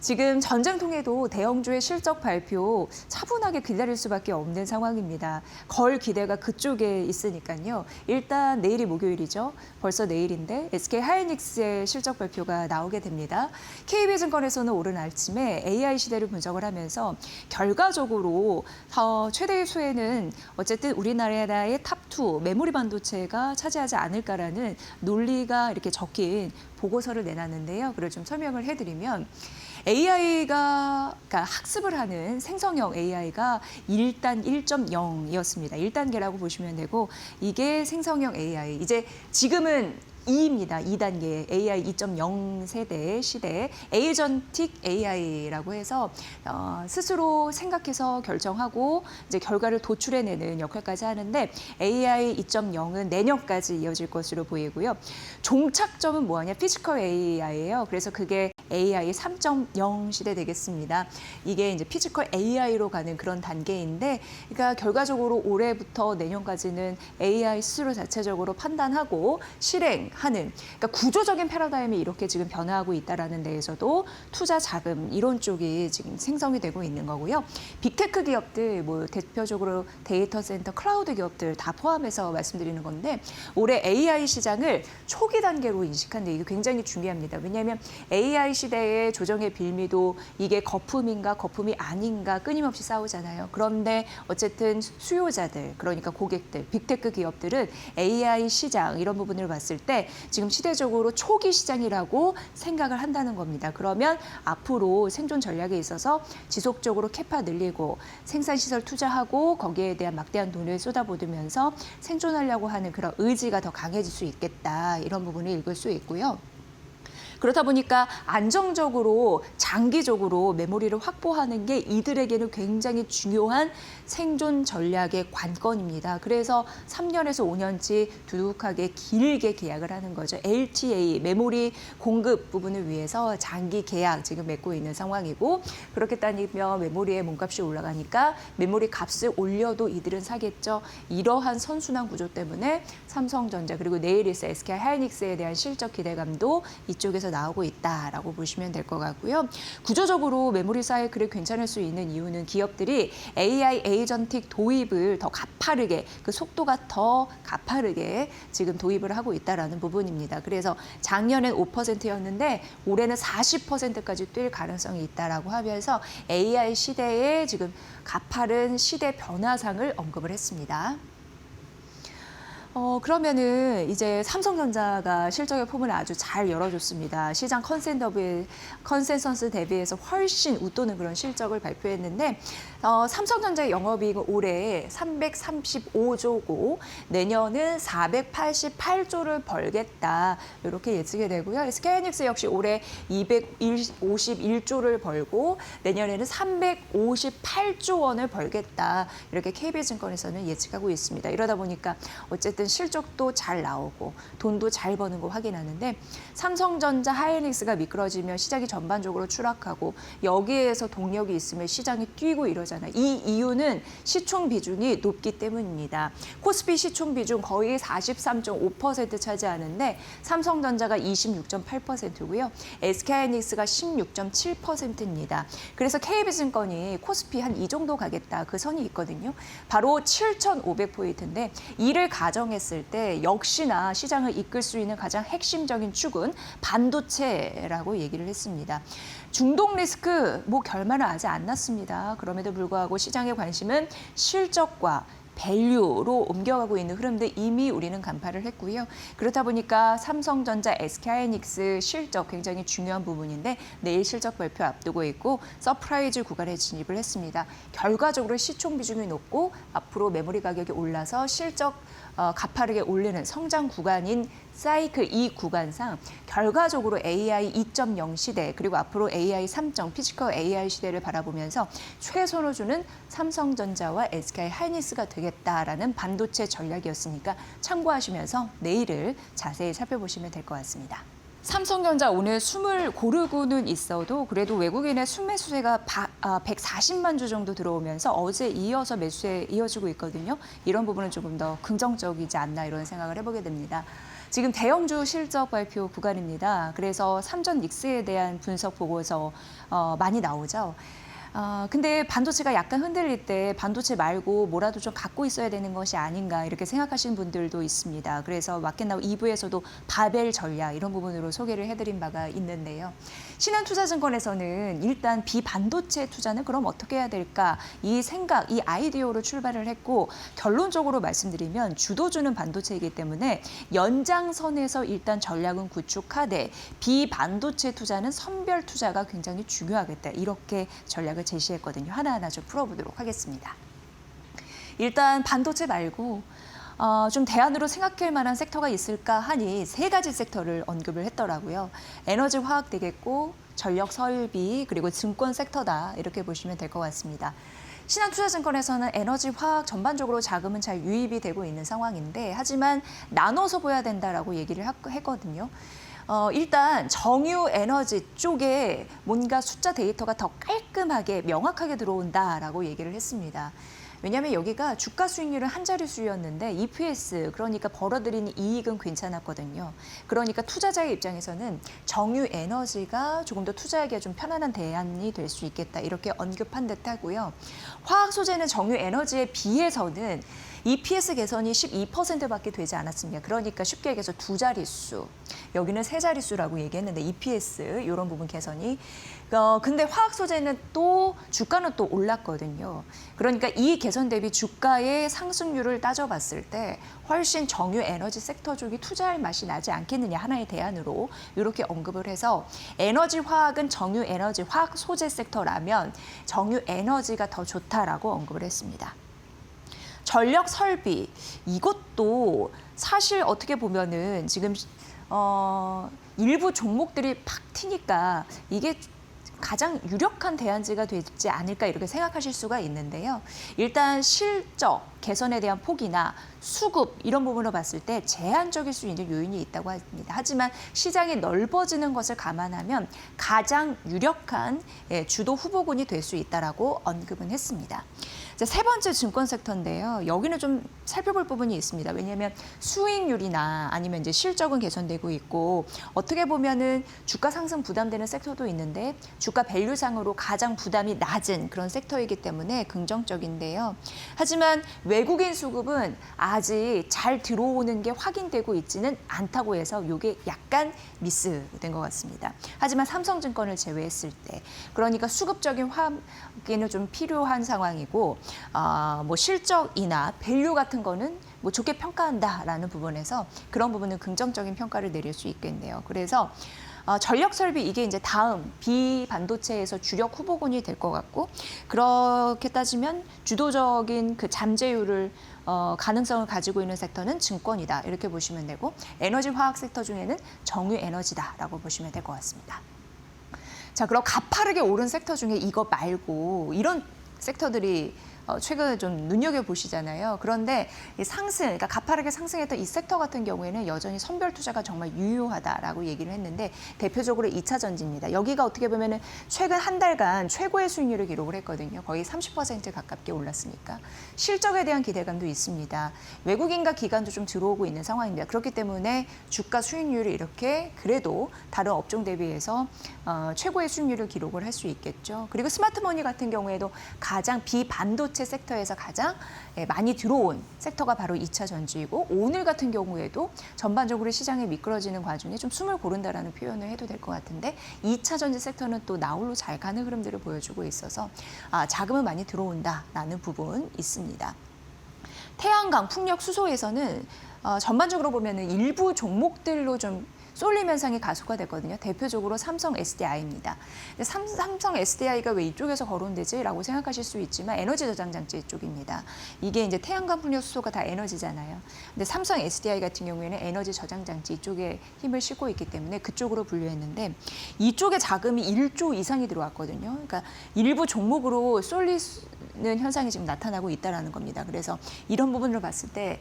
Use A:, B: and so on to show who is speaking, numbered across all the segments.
A: 지금 전쟁통에도 대형주의 실적 발표 차분하게 기다릴 수밖에 없는 상황입니다. 걸 기대가 그쪽에 있으니까요. 일단 내일이 목요일이죠. 벌써 내일인데 SK 하이닉스의 실적 발표가 나오게 됩니다. KB증권에서는 오늘 아침에 AI 시대를 분석을 하면서 결과적으로 최대의 수혜는 어쨌든 우리나라의 탑2 메모리 반도체가 차지하지 않을까라는 논리가 이렇게 적힌 보고서를 내놨는데요. 그걸 좀 설명을 해드리면 AI가 그러니까 학습을 하는 생성형 AI가 1단 1.0이었습니다. 1단계라고 보시면 되고 이게 생성형 AI. 이제 지금은 2입니다. 2단계 AI 2.0 세대 시대 에이전틱 AI라고 해서 스스로 생각해서 결정하고 이제 결과를 도출해내는 역할까지 하는데 AI 2.0은 내년까지 이어질 것으로 보이고요. 종착점은 뭐하냐? 피지컬 AI예요. 그래서 그게 AI 3.0 시대 되겠습니다. 이게 이제 피지컬 AI로 가는 그런 단계인데, 그러니까 결과적으로 올해부터 내년까지는 AI 스스로 자체적으로 판단하고 실행하는, 그러니까 구조적인 패러다임이 이렇게 지금 변화하고 있다라는 데에서도 투자 자금 이런 쪽이 지금 생성이 되고 있는 거고요. 빅테크 기업들, 뭐 대표적으로 데이터 센터, 클라우드 기업들 다 포함해서 말씀드리는 건데, 올해 AI 시장을 초기 단계로 인식하는데 이게 굉장히 중요합니다. 왜냐하면 AI 시대의 조정의 빌미도 이게 거품인가 거품이 아닌가 끊임없이 싸우잖아요. 그런데 어쨌든 수요자들, 그러니까 고객들, 빅테크 기업들은 AI 시장 이런 부분을 봤을 때 지금 시대적으로 초기 시장이라고 생각을 한다는 겁니다. 그러면 앞으로 생존 전략에 있어서 지속적으로 캐파 늘리고 생산시설 투자하고 거기에 대한 막대한 돈을 쏟아부으면서 생존하려고 하는 그런 의지가 더 강해질 수 있겠다. 이런 부분을 읽을 수 있고요. 그렇다 보니까 안정적으로 장기적으로 메모리를 확보하는 게 이들에게는 굉장히 중요한 생존 전략의 관건입니다. 그래서 3년에서 5년치 두둑하게 길게 계약을 하는 거죠. LTA, 메모리 공급 부분을 위해서 장기 계약 지금 맺고 있는 상황이고, 그렇게 따지면 메모리의 몸값이 올라가니까 메모리 값을 올려도 이들은 사겠죠. 이러한 선순환 구조 때문에 삼성전자 그리고 내일 있을 SK 하이닉스에 대한 실적 기대감도 이쪽에서 나오고 있다라고 보시면 될 것 같고요. 구조적으로 메모리 사이클이 괜찮을 수 있는 이유는 기업들이 AI 에이전틱 도입을 더 가파르게, 그 속도가 더 가파르게 지금 도입을 하고 있다라는 부분입니다. 그래서 작년엔 5%였는데 올해는 40%까지 뛸 가능성이 있다라고 하면서 AI 시대의 지금 가파른 시대 변화상을 언급을 했습니다. 그러면은 이제 삼성전자가 실적의 폼을 아주 잘 열어줬습니다. 시장 컨센서스 대비해서 훨씬 웃도는 그런 실적을 발표했는데, 삼성전자의 영업이익은 올해 335조고 내년은 488조를 벌겠다. 이렇게 예측이 되고요. SK하이닉스 역시 올해 251조를 벌고 내년에는 358조 원을 벌겠다. 이렇게 KB증권에서는 예측하고 있습니다. 이러다 보니까 어쨌든 실적도 잘 나오고 돈도 잘 버는 거 확인하는데, 삼성전자, 하이닉스가 미끄러지면 시장이 전반적으로 추락하고 여기에서 동력이 있으면 시장이 뛰고 이러잖아요. 이 이유는 시총 비중이 높기 때문입니다. 코스피 시총 비중 거의 43.5% 차지하는데 삼성전자가 26.8%고요. SK하이닉스가 16.7%입니다. 그래서 KB증권이 코스피 한 이 정도 가겠다. 그 선이 있거든요. 바로 7,500포인트인데 이를 가정했을 때 역시나 시장을 이끌 수 있는 가장 핵심적인 축은 반도체라고 얘기를 했습니다. 중동 리스크 결말은 아직 안 났습니다. 그럼에도 불구하고 시장의 관심은 실적과 밸류로 옮겨가고 있는 흐름들 이미 우리는 간파를 했고요. 그렇다 보니까 삼성전자, SK하이닉스 실적 굉장히 중요한 부분인데 내일 실적 발표 앞두고 있고 서프라이즈 구간에 진입을 했습니다. 결과적으로 시총 비중이 높고 앞으로 메모리 가격이 올라서 실적 가파르게 올리는 성장 구간인 사이클 이 구간상 결과적으로 AI 2.0 시대 그리고 앞으로 AI 3.0 피지컬 AI 시대를 바라보면서 최선을 주는 삼성전자와 SK 하이닉스가 되겠다라는 반도체 전략이었으니까 참고하시면서 내일을 자세히 살펴보시면 될 것 같습니다. 삼성전자 오늘 숨을 고르고는 있어도 그래도 외국인의 순매수세가 140만 주 정도 들어오면서 어제 이어서 매수에 이어지고 있거든요. 이런 부분은 조금 더 긍정적이지 않나 이런 생각을 해보게 됩니다. 지금 대형주 실적 발표 구간입니다. 그래서 삼전 닉스에 대한 분석 보고서 많이 나오죠. 근데 반도체가 약간 흔들릴 때 반도체 말고 뭐라도 좀 갖고 있어야 되는 것이 아닌가 이렇게 생각하시는 분들도 있습니다. 그래서 마켓나우 2부에서도 바벨 전략 이런 부분으로 소개를 해드린 바가 있는데요. 신한투자증권에서는 일단 비반도체 투자는 그럼 어떻게 해야 될까 이 생각, 이 아이디어로 출발을 했고 결론적으로 말씀드리면 주도주는 반도체이기 때문에 연장선에서 일단 전략은 구축하되 비반도체 투자는 선별 투자가 굉장히 중요하겠다 이렇게 전략을 제시했거든요. 하나하나 좀 풀어보도록 하겠습니다. 일단 반도체 말고 좀 대안으로 생각할 만한 섹터가 있을까 하니 세 가지 섹터를 언급을 했더라고요. 에너지 화학 되겠고 전력 설비 그리고 증권 섹터다 이렇게 보시면 될 것 같습니다. 신한투자증권에서는 에너지 화학 전반적으로 자금은 잘 유입이 되고 있는 상황인데 하지만 나눠서 보야 된다라고 얘기를 했거든요. 일단 정유 에너지 쪽에 뭔가 숫자 데이터가 더 깔끔하게 명확하게 들어온다라고 얘기를 했습니다. 왜냐하면 여기가 주가 수익률은 한 자릿수였는데 EPS 그러니까 벌어들이는 이익은 괜찮았거든요. 그러니까 투자자의 입장에서는 정유 에너지가 조금 더 투자하기가 좀 편안한 대안이 될 수 있겠다 이렇게 언급한 듯하고요. 화학 소재는 정유 에너지에 비해서는 EPS 개선이 12%밖에 되지 않았습니다. 그러니까 쉽게 얘기해서 두 자릿수. 여기는 세 자릿수라고 얘기했는데 EPS 이런 부분 개선이. 근데 화학 소재는 또 주가는 또 올랐거든요. 그러니까 이 개선 대비 주가의 상승률을 따져봤을 때 훨씬 정유 에너지 섹터 쪽이 투자할 맛이 나지 않겠느냐 하나의 대안으로 이렇게 언급을 해서 에너지 화학은 정유 에너지 화학 소재 섹터라면 정유 에너지가 더 좋다라고 언급을 했습니다. 전력 설비 이것도 사실 어떻게 보면은 지금 일부 종목들이 팍 튀니까 이게 가장 유력한 대안지가 되지 않을까 이렇게 생각하실 수가 있는데요. 일단 실적 개선에 대한 폭이나 수급 이런 부분으로 봤을 때 제한적일 수 있는 요인이 있다고 합니다. 하지만 시장이 넓어지는 것을 감안하면 가장 유력한 주도 후보군이 될 수 있다라고 언급은 했습니다. 세 번째 증권 섹터인데요. 여기는 좀 살펴볼 부분이 있습니다. 왜냐하면 수익률이나 아니면 이제 실적은 개선되고 있고 어떻게 보면은 주가 상승 부담되는 섹터도 있는데 주가 밸류상으로 가장 부담이 낮은 그런 섹터이기 때문에 긍정적인데요. 하지만 외국인 수급은 아직 잘 들어오는 게 확인되고 있지는 않다고 해서 이게 약간 미스된 것 같습니다. 하지만 삼성증권을 제외했을 때 그러니까 수급적인 확인은 좀 필요한 상황이고 뭐 실적이나 밸류 같은 거는 뭐 좋게 평가한다라는 부분에서 그런 부분은 긍정적인 평가를 내릴 수 있겠네요. 그래서 전력 설비 이게 이제 다음 비반도체에서 주력 후보군이 될 것 같고 그렇게 따지면 주도적인 그 잠재율을 가능성을 가지고 있는 섹터는 증권이다 이렇게 보시면 되고 에너지 화학 섹터 중에는 정유 에너지다라고 보시면 될 것 같습니다. 자, 그럼 가파르게 오른 섹터 중에 이거 말고 이런 섹터들이 최근에 좀 눈여겨보시잖아요. 그런데 상승, 그러니까 가파르게 상승했던 이 섹터 같은 경우에는 여전히 선별 투자가 정말 유효하다라고 얘기를 했는데 대표적으로 2차 전지입니다. 여기가 어떻게 보면은 최근 한 달간 최고의 수익률을 기록을 했거든요. 거의 30% 가깝게 올랐으니까. 실적에 대한 기대감도 있습니다. 외국인과 기관도 좀 들어오고 있는 상황입니다. 그렇기 때문에 주가 수익률이 이렇게 그래도 다른 업종 대비해서 최고의 수익률을 기록을 할 수 있겠죠. 그리고 스마트머니 같은 경우에도 가장 비반도체 섹터에서 가장 많이 들어온 섹터가 바로 2차 전지이고 오늘 같은 경우에도 전반적으로 시장이 미끄러지는 과정에 좀 숨을 고른다라는 표현을 해도 될 것 같은데 2차 전지 섹터는 또 나홀로 잘 가는 흐름들을 보여주고 있어서 자금은 많이 들어온다라는 부분 있습니다. 태양광, 풍력, 수소에서는 전반적으로 보면은 일부 종목들로 좀 쏠림 현상이 가속화됐거든요. 대표적으로 삼성 SDI입니다. 삼성 SDI가 왜 이쪽에서 거론되지라고 생각하실 수 있지만 에너지 저장 장치 쪽입니다. 이게 이제 태양광, 풍력, 수소가 다 에너지잖아요. 근데 삼성 SDI 같은 경우에는 에너지 저장 장치 이쪽에 힘을 싣고 있기 때문에 그쪽으로 분류했는데 이쪽에 자금이 1조 이상이 들어왔거든요. 그러니까 일부 종목으로 쏠릴 현상이 지금 나타나고 있다는 겁니다. 그래서 이런 부분으로 봤을 때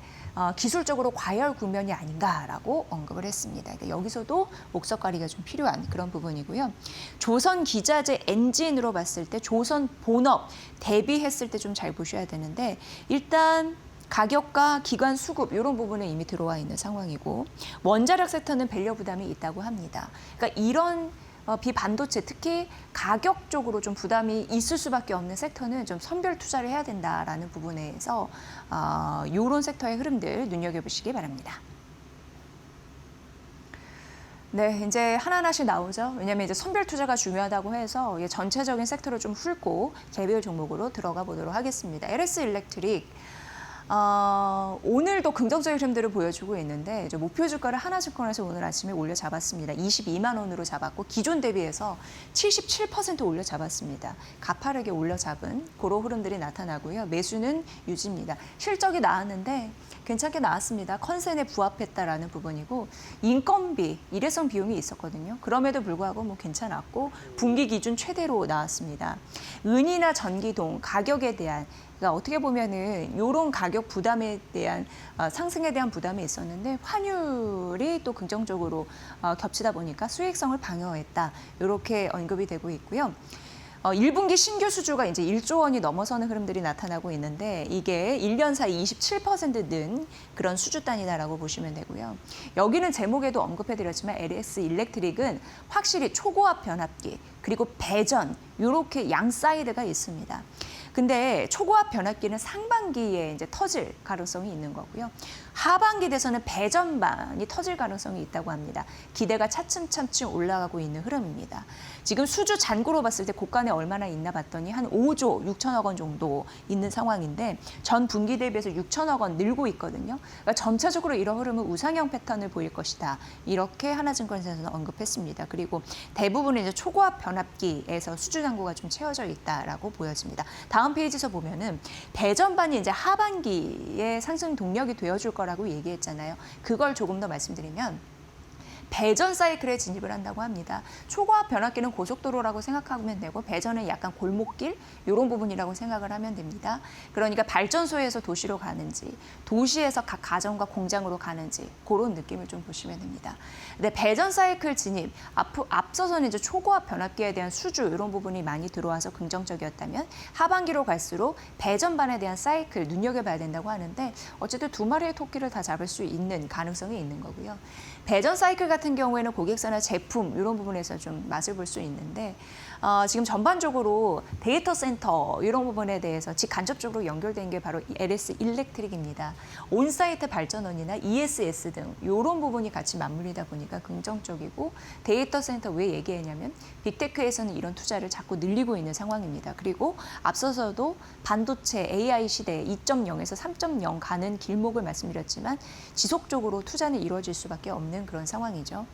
A: 기술적으로 과열 국면이 아닌가라고 언급을 했습니다. 그러니까 여기서도 목석 관리가 좀 필요한 그런 부분이고요. 조선 기자재 엔진으로 봤을 때 조선 본업 대비했을 때 좀 잘 보셔야 되는데 일단 가격과 기관 수급 이런 부분에 이미 들어와 있는 상황이고 원자력 섹터는 밸류 부담이 있다고 합니다. 그러니까 이런 비반도체 특히 가격 쪽으로 좀 부담이 있을 수밖에 없는 섹터는 좀 선별 투자를 해야 된다라는 부분에서 이런 섹터의 흐름들 눈여겨보시기 바랍니다. 네, 이제 하나하나씩 나오죠. 왜냐하면 이제 선별 투자가 중요하다고 해서 전체적인 섹터를 좀 훑고 개별 종목으로 들어가 보도록 하겠습니다. LS 일렉트릭. 오늘도 긍정적인 흐름들을 보여주고 있는데 이제 목표 주가를 하나증권에서 오늘 아침에 올려 잡았습니다. 22만 원으로 잡았고 기존 대비해서 77% 올려 잡았습니다. 가파르게 올려 잡은 그런 흐름들이 나타나고요. 매수는 유지입니다. 실적이 나왔는데 괜찮게 나왔습니다. 컨센에 부합했다라는 부분이고 인건비, 일회성 비용이 있었거든요. 그럼에도 불구하고 뭐 괜찮았고 분기 기준 최대로 나왔습니다. 은이나 전기동 가격에 대한 그러니까 어떻게 보면은 이런 가격 부담에 대한 상승에 대한 부담이 있었는데 환율이 또 긍정적으로 겹치다 보니까 수익성을 방어했다. 이렇게 언급이 되고 있고요. 1분기 신규 수주가 이제 1조 원이 넘어서는 흐름들이 나타나고 있는데 이게 1년 사이 27%는 그런 수주 단위다라고 보시면 되고요. 여기는 제목에도 언급해드렸지만 LS 일렉트릭은 확실히 초고압 변압기 그리고 배전 이렇게 양 사이드가 있습니다. 근데 초고압 변압기는 상반기에 이제 터질 가능성이 있는 거고요. 하반기 돼서는 배전반이 터질 가능성이 있다고 합니다. 기대가 차츰차츰 올라가고 있는 흐름입니다. 지금 수주 잔고로 봤을 때 고간에 얼마나 있나 봤더니 한 5조 6천억 원 정도 있는 상황인데 전 분기 대비해서 6천억 원 늘고 있거든요. 그러니까 점차적으로 이런 흐름은 우상향 패턴을 보일 것이다. 이렇게 하나증권에서는 언급했습니다. 그리고 대부분은 이제 초고압 변압기에서 수주 잔고가 좀 채워져 있다라고 보여집니다. 다음 페이지에서 보면은 배전반이 이제 하반기에 상승 동력이 되어줄 거라고 얘기했잖아요. 그걸 조금 더 말씀드리면 배전 사이클에 진입을 한다고 합니다. 초고압 변압기는 고속도로라고 생각하면 되고 배전은 약간 골목길 이런 부분이라고 생각을 하면 됩니다. 그러니까 발전소에서 도시로 가는지 도시에서 각 가정과 공장으로 가는지 그런 느낌을 좀 보시면 됩니다. 근데 배전 사이클 진입 앞서서는 이제 초고압 변압기에 대한 수주 이런 부분이 많이 들어와서 긍정적이었다면 하반기로 갈수록 배전반에 대한 사이클 눈여겨봐야 된다고 하는데 어쨌든 두 마리의 토끼를 다 잡을 수 있는 가능성이 있는 거고요. 배전 사이클 같은 경우에는 고객사나 제품 이런 부분에서 좀 맛을 볼 수 있는데 지금 전반적으로 데이터 센터 이런 부분에 대해서 직간접적으로 연결된 게 바로 LS 일렉트릭입니다. 온사이트 발전원이나 ESS 등 이런 부분이 같이 맞물리다 보니까 긍정적이고 데이터 센터 왜 얘기했냐면 빅테크에서는 이런 투자를 자꾸 늘리고 있는 상황입니다. 그리고 앞서서도 반도체 AI 시대 2.0에서 3.0 가는 길목을 말씀드렸지만 지속적으로 투자는 이루어질 수밖에 없는 그런 상황이죠.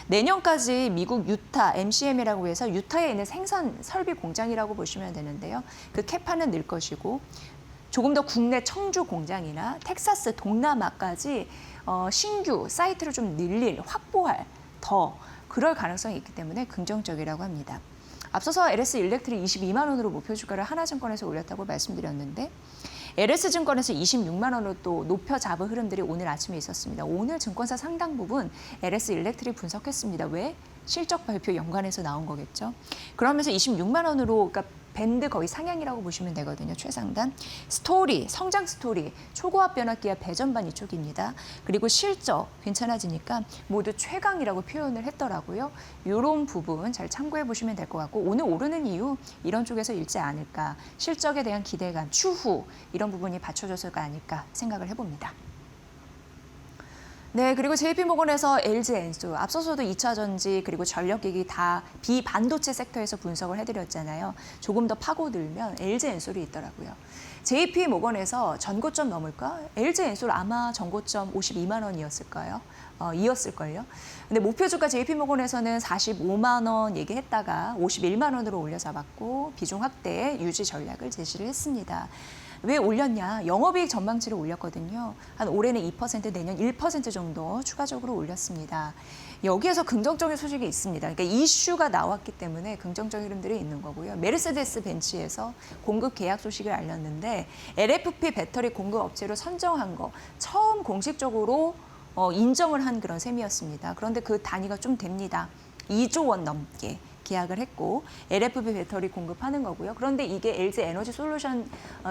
A: 내년까지 미국 유타 MCM이라고 해서 유타에 있는 생산 설비 공장이라고 보시면 되는데요. 그 캐파는 늘 것이고 조금 더 국내 청주 공장이나 텍사스 동남아까지 신규 사이트를 좀 확보할 더 그럴 가능성이 있기 때문에 긍정적이라고 합니다. 앞서서 LS 일렉트릭 22만 원으로 목표 주가를 하나증권에서 올렸다고 말씀드렸는데 LS증권에서 26만 원으로 또 높여 잡은 흐름들이 오늘 아침에 있었습니다. 오늘 증권사 상당 부분 LS 일렉트릭 분석했습니다. 왜? 실적 발표 연관해서 나온 거겠죠. 그러면서 26만 원으로 그러니까 밴드 거의 상향이라고 보시면 되거든요. 최상단. 스토리, 성장 스토리, 초고압 변압기와 배전반 이쪽입니다. 그리고 실적 괜찮아지니까 모두 최강이라고 표현을 했더라고요. 이런 부분 잘 참고해 보시면 될 것 같고 오늘 오르는 이유 이런 쪽에서 일지 않을까. 실적에 대한 기대감, 추후 이런 부분이 받쳐줬을까 아닐까 생각을 해봅니다. 네, 그리고 JP모건에서 LG 엔솔, 앞서서도 2차 전지 그리고 전력기기 다 비반도체 섹터에서 분석을 해드렸잖아요. 조금 더 파고들면 LG 엔솔이 있더라고요. JP모건에서 전고점 넘을까? LG 엔솔 아마 전고점 52만 원이었을까요? 이었을걸요. 근데 목표 주가 JP모건에서는 45만 원 얘기했다가 51만 원으로 올려잡았고 비중 확대 유지 전략을 제시를 했습니다. 왜 올렸냐? 영업이익 전망치를 올렸거든요. 한 올해는 2%, 내년 1% 정도 추가적으로 올렸습니다. 여기에서 긍정적인 소식이 있습니다. 그러니까 이슈가 나왔기 때문에 긍정적인 흐름들이 있는 거고요. 메르세데스 벤츠에서 공급 계약 소식을 알렸는데 LFP 배터리 공급 업체로 선정한 거 처음 공식적으로 인정을 한 그런 셈이었습니다. 그런데 그 단위가 좀 됩니다. 2조 원 넘게 계약을 했고 LFP 배터리 공급하는 거고요. 그런데 이게 LG 에너지 솔루션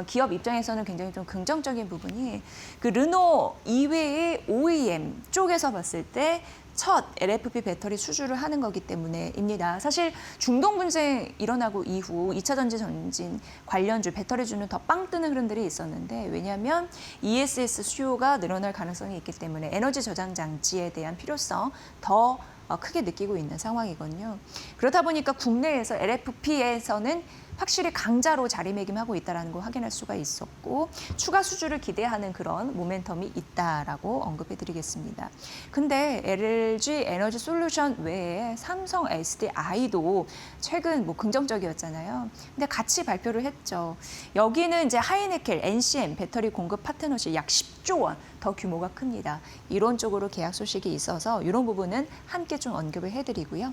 A: 기업 입장에서는 굉장히 좀 긍정적인 부분이 그 르노 이외의 OEM 쪽에서 봤을 때 첫 LFP 배터리 수주를 하는 거기 때문에입니다. 사실 중동 분쟁 일어나고 이후 2차 전지 관련주, 배터리주는 더 빵 뜨는 흐름들이 있었는데 왜냐하면 ESS 수요가 늘어날 가능성이 있기 때문에 에너지 저장 장치에 대한 필요성 더 크게 느끼고 있는 상황이거든요. 그렇다 보니까 국내에서 LFP에서는 확실히 강자로 자리매김하고 있다는 거 확인할 수가 있었고 추가 수주를 기대하는 그런 모멘텀이 있다라고 언급해드리겠습니다. 근데 LG 에너지 솔루션 외에 삼성 SDI도 최근 긍정적이었잖아요. 근데 같이 발표를 했죠. 여기는 이제 하이니켈, NCM 배터리 공급 파트너십 약 10조 원 더 규모가 큽니다. 이론적으로 계약 소식이 있어서 이런 부분은 함께 좀 언급을 해드리고요.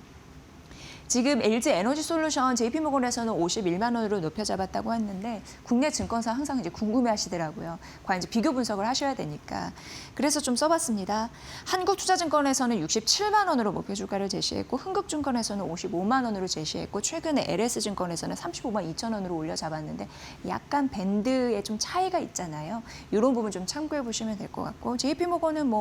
A: 지금 LG 에너지 솔루션 JP모건에서는 51만 원으로 높여 잡았다고 했는데 국내 증권사 항상 이제 궁금해하시더라고요. 과연 이제 비교 분석을 하셔야 되니까. 그래서 좀 써봤습니다. 한국투자증권에서는 67만 원으로 목표 주가를 제시했고 흥국증권에서는 55만 원으로 제시했고 최근에 LS증권에서는 35만 2천 원으로 올려 잡았는데 약간 밴드에 좀 차이가 있잖아요. 이런 부분 좀 참고해 보시면 될 것 같고 JP모건은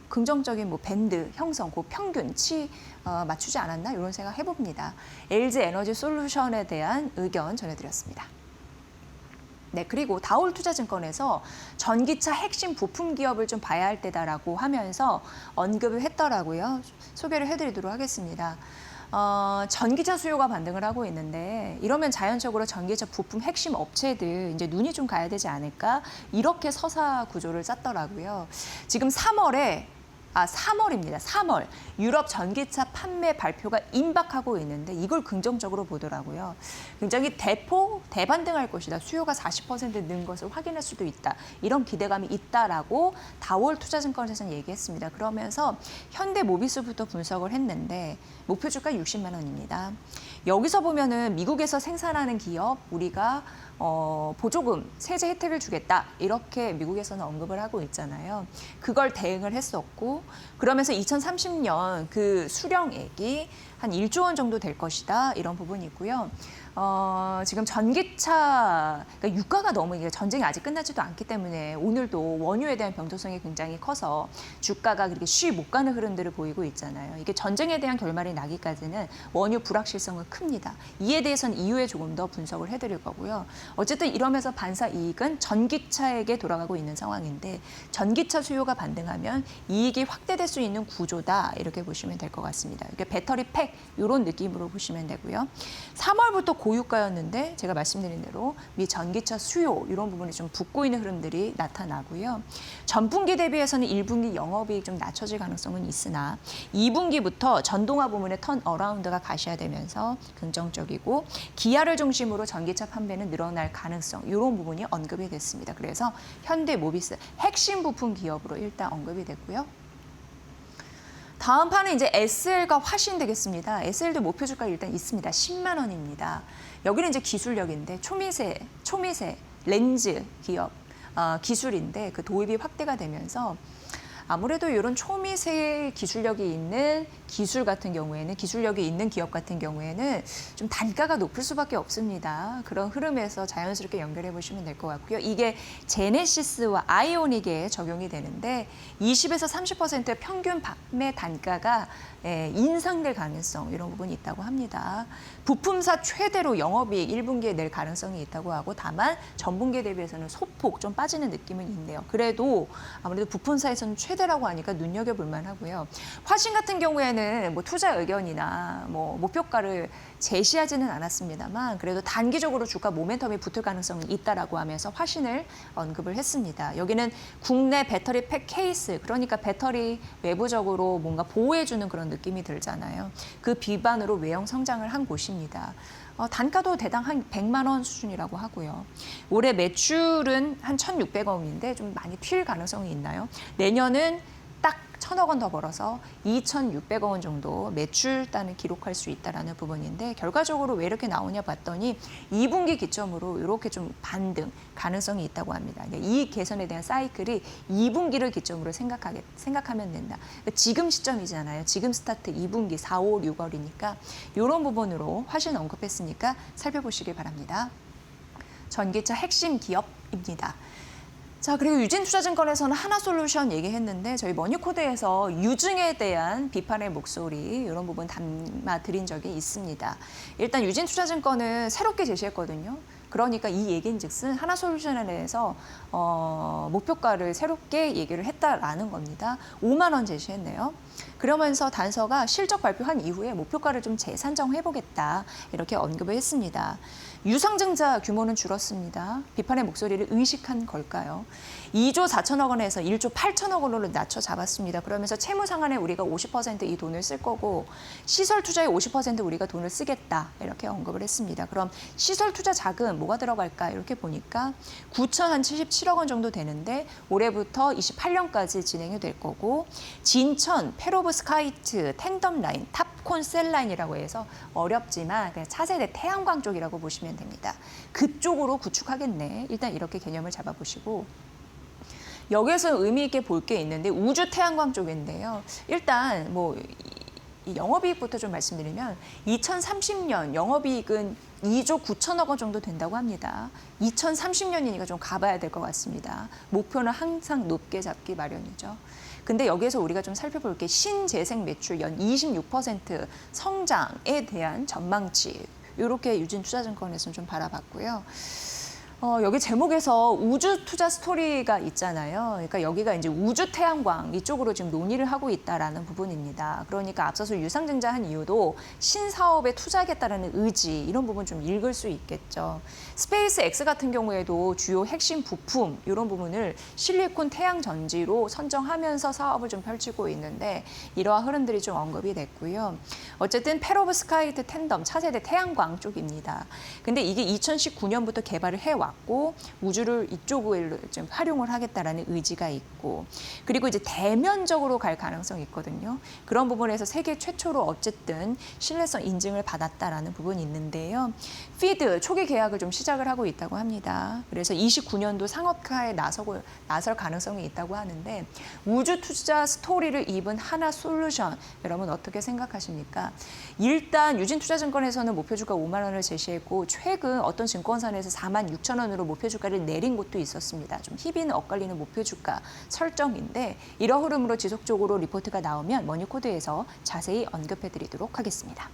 A: 긍정적인 밴드 형성, 그 평균치 맞추지 않았나 이런 생각 해봅니다. LG 에너지 솔루션에 대한 의견 전해드렸습니다. 네, 그리고 다올투자증권에서 전기차 핵심 부품 기업을 좀 봐야 할 때다라고 하면서 언급을 했더라고요. 소개를 해드리도록 하겠습니다. 전기차 수요가 반등을 하고 있는데 이러면 자연적으로 전기차 부품 핵심 업체들 이제 눈이 좀 가야 되지 않을까 이렇게 서사 구조를 짰더라고요. 지금 3월입니다. 3월 유럽 전기차 판매 발표가 임박하고 있는데 이걸 긍정적으로 보더라고요. 굉장히 대반등할 것이다. 수요가 40% 는 것을 확인할 수도 있다. 이런 기대감이 있다라고 다올투자증권에서는 얘기했습니다. 그러면서 현대모비스부터 분석을 했는데 목표 주가 60만 원입니다. 여기서 보면은 미국에서 생산하는 기업 우리가 보조금, 세제 혜택을 주겠다. 이렇게 미국에서는 언급을 하고 있잖아요. 그걸 대응을 했었고 그러면서 2030년 그 수령액이 한 1조 원 정도 될 것이다. 이런 부분이 있고요. 지금 전기차, 그러니까 유가가 너무 이게 전쟁이 아직 끝나지도 않기 때문에 오늘도 원유에 대한 변동성이 굉장히 커서 주가가 그렇게 쉬 못 가는 흐름들을 보이고 있잖아요. 이게 전쟁에 대한 결말이 나기까지는 원유 불확실성은 큽니다. 이에 대해서는 이후에 조금 더 분석을 해드릴 거고요. 어쨌든 이러면서 반사 이익은 전기차에게 돌아가고 있는 상황인데 전기차 수요가 반등하면 이익이 확대될 수 있는 구조다. 이렇게 보시면 될 것 같습니다. 이게 배터리 팩 이런 느낌으로 보시면 되고요. 3월부터 고유가였는데 제가 말씀드린 대로 미 전기차 수요 이런 부분이 좀 붙고 있는 흐름들이 나타나고요. 전분기 대비해서는 1분기 영업이익 좀 낮춰질 가능성은 있으나 2분기부터 전동화 부문의 턴 어라운드가 가시화되면서 긍정적이고 기아를 중심으로 전기차 판매는 늘어날 가능성 이런 부분이 언급이 됐습니다. 그래서 현대모비스 핵심 부품 기업으로 일단 언급이 됐고요. 다음 판은 이제 SL과 화신 되겠습니다. SL도 목표 주가 일단 있습니다. 10만 원입니다. 여기는 이제 기술력인데 초미세 렌즈 기업 기술인데 그 도입이 확대가 되면서 아무래도 이런 초미세 기술력이 있는 기술 같은 경우에는 기술력이 있는 기업 같은 경우에는 좀 단가가 높을 수밖에 없습니다. 그런 흐름에서 자연스럽게 연결해 보시면 될 것 같고요. 이게 제네시스와 아이오닉에 적용이 되는데 20에서 30%의 평균 판매 단가가 인상될 가능성 이런 부분이 있다고 합니다. 부품사 최대로 영업이익 1분기에 낼 가능성이 있다고 하고 다만 전분기 대비해서는 소폭 좀 빠지는 느낌은 있네요. 그래도 아무래도 부품사에서는 최대라고 하니까 눈여겨볼 만하고요. 화신 같은 경우에는 투자 의견이나 목표가를 제시하지는 않았습니다만 그래도 단기적으로 주가 모멘텀이 붙을 가능성이 있다라고 하면서 화신을 언급을 했습니다. 여기는 국내 배터리 팩 케이스 그러니까 배터리 외부적으로 뭔가 보호해주는 그런 느낌이 들잖아요. 그 비반으로 외형 성장을 한 곳입니다. 단가도 대당 한 100만 원 수준이라고 하고요. 올해 매출은 한 1,600억인데 좀 많이 튈 가능성이 있나요? 내년은 딱 1,000억 원 더 벌어서 2,600억 원 정도 매출단을 기록할 수 있다라는 부분인데 결과적으로 왜 이렇게 나오냐 봤더니 2분기 기점으로 이렇게 좀 반등 가능성이 있다고 합니다. 이 개선에 대한 사이클이 2분기를 기점으로 생각하면 된다. 그러니까 지금 시점이잖아요. 지금 스타트 2분기 4, 5, 6월이니까 이런 부분으로 화신 언급했으니까 살펴보시기 바랍니다. 전기차 핵심 기업입니다. 자, 그리고 유진투자증권에서는 하나솔루션 얘기했는데 저희 머니코드에서 유증에 대한 비판의 목소리 이런 부분 담아드린 적이 있습니다. 일단 유진투자증권은 새롭게 제시했거든요. 그러니까 이 얘기인즉슨 하나솔루션에 대해서 목표가를 새롭게 얘기를 했다라는 겁니다. 5만 원 제시했네요. 그러면서 단서가 실적 발표한 이후에 목표가를 좀 재산정해보겠다 이렇게 언급을 했습니다. 유상증자 규모는 줄었습니다. 비판의 목소리를 의식한 걸까요? 2조 4천억 원에서 1조 8천억 원으로 낮춰 잡았습니다. 그러면서 채무 상환에 우리가 50%이 돈을 쓸 거고 시설 투자에 50% 우리가 돈을 쓰겠다 이렇게 언급을 했습니다. 그럼 시설 투자 자금 뭐가 들어갈까 이렇게 보니까 9,077억 원 정도 되는데 올해부터 28년까지 진행이 될 거고 진천, 페로브스카이트, 텐덤 라인, 탑콘 셀 라인이라고 해서 어렵지만 그냥 차세대 태양광 쪽이라고 보시면 됩니다. 그쪽으로 구축하겠네. 일단 이렇게 개념을 잡아보시고 여기에서 의미 있게 볼 게 있는데 우주 태양광 쪽인데요. 일단 이 영업이익부터 좀 말씀드리면 2030년 영업이익은 2조 9천억 원 정도 된다고 합니다. 2030년이니까 좀 가봐야 될 것 같습니다. 목표는 항상 높게 잡기 마련이죠. 근데 여기에서 우리가 좀 살펴볼 게 신재생 매출 연 26% 성장에 대한 전망치 이렇게 유진투자증권에서는 좀 바라봤고요. 여기 제목에서 우주 투자 스토리가 있잖아요. 그러니까 여기가 이제 우주 태양광 이쪽으로 지금 논의를 하고 있다라는 부분입니다. 그러니까 앞서서 유상증자한 이유도 신사업에 투자하겠다라는 의지 이런 부분 좀 읽을 수 있겠죠. 스페이스 X 같은 경우에도 주요 핵심 부품 이런 부분을 실리콘 태양 전지로 선정하면서 사업을 좀 펼치고 있는데 이러한 흐름들이 좀 언급이 됐고요. 어쨌든 페로브스카이트 텐덤 차세대 태양광 쪽입니다. 근데 이게 2019년부터 개발을 해왔 고 우주를 이쪽으로 좀 활용을 하겠다라는 의지가 있고 그리고 이제 대면적으로 갈 가능성이 있거든요. 그런 부분에서 세계 최초로 어쨌든 신뢰성 인증을 받았다라는 부분이 있는데요. 피드 초기 계약을 좀 시작을 하고 있다고 합니다. 그래서 29년도 상업화에 나설 가능성이 있다고 하는데 우주 투자 스토리를 입은 하나솔루션 여러분 어떻게 생각하십니까? 일단 유진투자증권에서는 목표주가 5만 원을 제시했고 최근 어떤 증권사에서 4만 6천 원으로 목표주가를 내린 곳도 있었습니다. 좀 희비는 엇갈리는 목표주가 설정인데 이런 흐름으로 지속적으로 리포트가 나오면 머니코드에서 자세히 언급해드리도록 하겠습니다.